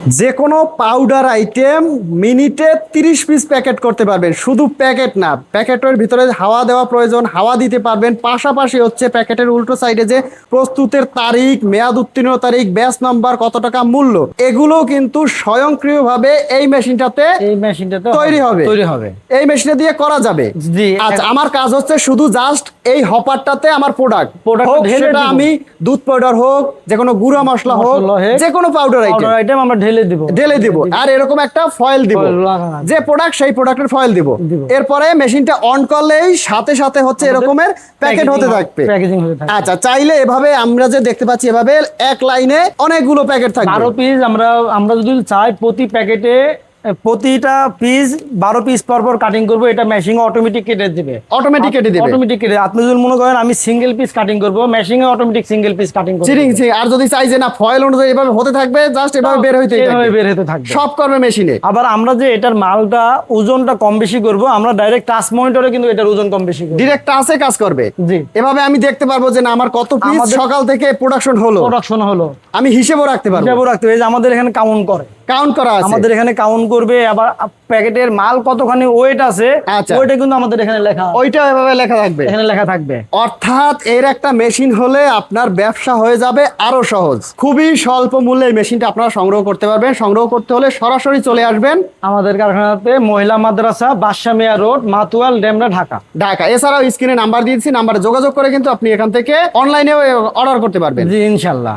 যে কোনো powder item মিনিটে 30 পিস প্যাকেট করতে পারবেন। শুধু প্যাকেট না, প্যাকেটের ভিতরে হাওয়া দেওয়া প্রয়োজন, হাওয়া দিতে পারবেন। পাশাপাশি হচ্ছে প্যাকেটের উল্টো সাইডে যে প্রস্তুতের তারিখ, মেয়াদ উত্তীর্ণ তারিখ, ব্যাচ নাম্বার, কত টাকা মূল্য, এগুলো কিন্তু স্বয়ংক্রিয়ভাবে এই মেশিনটাতে তৈরি হবে। এই মেশিনে দিয়ে করা যাবে। জি। আচ্ছা, আমার কাজ হচ্ছে শুধু জাস্ট এই হপারটাতে আমার প্রোডাক্ট ঢেলে সেটা দিব। আমি দুধ পাউডার হোক, যে কোনো গুঁড়া মশলা হোক, যে কোনো পাউডার আইটেম আমরা ঢেলে দিব আর এরকম একটা ফয়েল দিব, ফয়েল লাগানো আছে। যে প্রোডাক্ট সেই প্রোডাক্টের ফয়েল দিব। এরপরে মেশিনটা অন করলেই সাথে সাথে হচ্ছে এরকমের প্যাকেট হতে থাকবে। প্যাকেজিং হতে থাকবে। আচ্ছা, চাইলে এভাবে আমরা যে দেখতে পাচ্ছি এভাবে এক লাইনে অনেকগুলো প্যাকেট থাকবে। 12 পিস আমরা যদি চাই প্রতি প্যাকেটে প্রতিটা পিস 12 পিস পর পর কাটিং করব, এটা মেশিন অটোমেটিক কেটে দিবে। অটোমেটিক কেটে দিবে। অটোমেটিক কেটে। আপনি যদি মনে করেন আমি সিঙ্গেল পিস কাটিং করব, মেশিনে অটোমেটিক সিঙ্গেল পিস কাটিং করবে। আর যদি চাই যে না ফয়েল অনুযায়ী এভাবে হতে থাকবে, জাস্ট এভাবে বের হইতে থাকবে, সব করবে মেশিনে। আবার আমরা যে এটার মালটা ওজনটা কম বেশি করব, আমরা ডাইরেক্ট টাচ মনিটরে কিন্তু এটার ওজন কম বেশি করব। ডিরেক্ট টাচে কাজ করবে। জি। এভাবে আমি দেখতে পারবো যে না আমার কত পিস সকাল থেকে প্রোডাকশন হলো, আমি হিসেবও রাখতে পারবো। এই যে আমাদের এখানে কাউন্ট করা আছে, আমাদের এখানে কাউন্ট করবে। আবার প্যাকেটের মাল কতখানি ওয়েট আছে, আচ্ছা, ওইটা কিন্তু আমাদের এখানে লেখা, ওইটা এভাবে লেখা থাকবে, এখানে লেখা থাকবে। অর্থাৎ এর একটা মেশিন হলে আপনার ব্যবসা হয়ে যাবে আরো সহজ। খুবই স্বল্প মূল্যে এই মেশিনটা আপনারা সংগ্রহ করতে পারবেন। সংগ্রহ করতে হলে সরাসরি চলে আসবেন আমাদের কারখানাতে, মহিলা মাদ্রাসা, বাদশা মিয়া রোড, মাতুয়াল, ডেমরা, ঢাকা। এছাড়াও স্ক্রিনে নাম্বার দিয়েছি, নাম্বারে যোগাযোগ করে কিন্তু আপনি এখান থেকে অনলাইনে অর্ডার করতে পারবেন। জি, ইনশাল্লাহ।